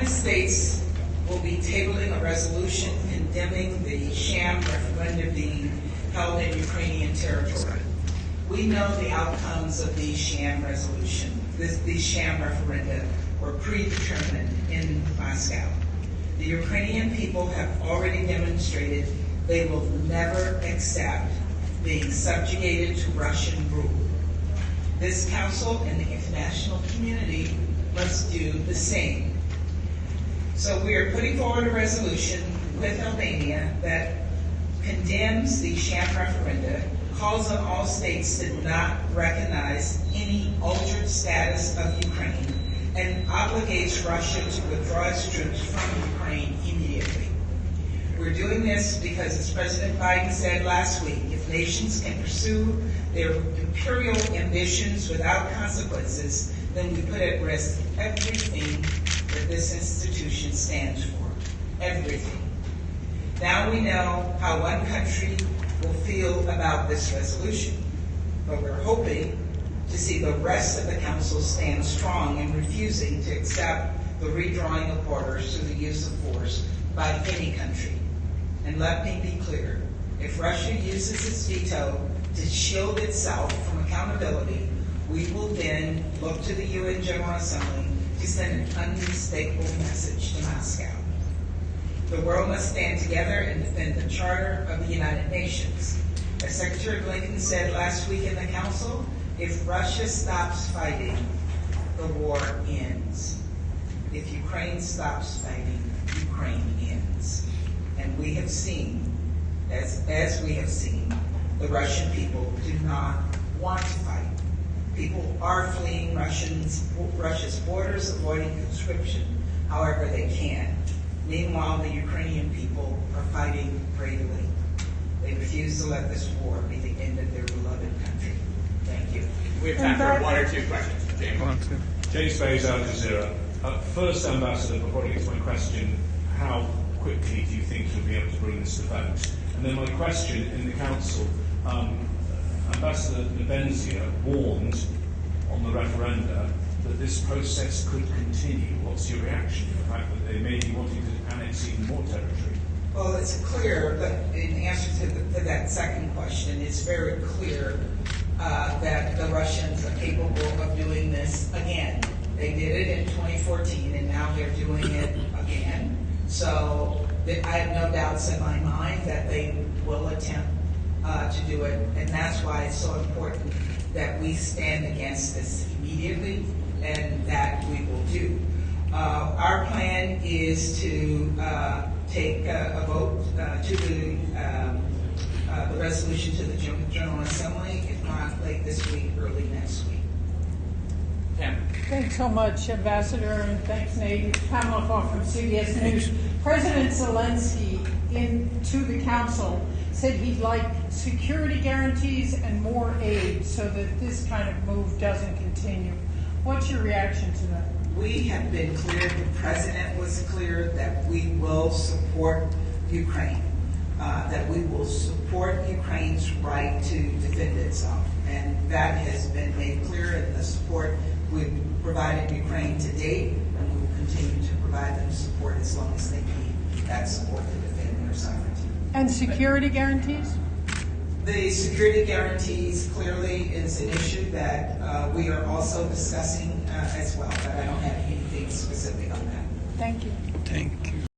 United States will be tabling a resolution condemning the sham referendum being held in Ukrainian territory. We know the outcomes of these sham these sham referenda were predetermined in Moscow. The Ukrainian people have already demonstrated they will never accept being subjugated to Russian rule. This Council and the international community must do the same. So we are putting forward a resolution with Albania that condemns the sham referenda, calls on all states to not recognize any altered status of Ukraine, and obligates Russia to withdraw its troops from Ukraine immediately. We're doing this because, as President Biden said last week, if nations can pursue their imperial ambitions without consequences, then we put at risk everything that this institution stands for. Everything. Now we know how one country will feel about this resolution, but we're hoping to see the rest of the Council stand strong in refusing to accept the redrawing of borders through the use of force by any country. And let me be clear, if Russia uses its veto to shield itself from accountability, we will then look to the UN General Assembly to send an unmistakable message to Moscow. The world must stand together and defend the Charter of the United Nations. As Secretary Blinken said last week in the Council, if Russia stops fighting, the war ends. If Ukraine stops fighting, Ukraine ends. And we have seen, as we have seen, the Russian people do not want to fight. People are fleeing Russia's borders, avoiding conscription however they can. Meanwhile, the Ukrainian people are fighting bravely. They refuse to let this war be the end of their beloved country. Thank you. We have time for one or two questions. James. James Fays, Al Jazeera. First, Ambassador, before I get to my question, how quickly do you think you'll be able to bring this to vote? And then my question in the Council, Ambassador Nebenzia warned on the referenda that this process could continue. What's your reaction to the fact that they may be wanting to annex even more territory? Well, it's clear, but in answer to that second question, it's very clear that the Russians are capable of doing this again. They did it in 2014, and now they're doing it again. So I have no doubts in my mind that they will attempt to do it, and that's why it's so important that we stand against this immediately, and that we will do. Our plan is to take a vote to the resolution to the General Assembly, if not late this week, early next week. Pam. Thanks so much, Ambassador, and thanks, Nate. Pamela Faw from CBS News. President Zelensky, to the Council, said he'd like security guarantees and more aid so that this kind of move doesn't continue. What's your reaction to that? We have been clear, the President was clear, that we will support Ukraine, that we will support Ukraine's right to defend itself. And that has been made clear in the support we've provided Ukraine to date, and we will continue to provide them support as long as they need that support to defend their sovereignty. And security guarantees? The security guarantees clearly is an issue that we are also discussing as well, but I don't have anything specific on that. Thank you. Thank you.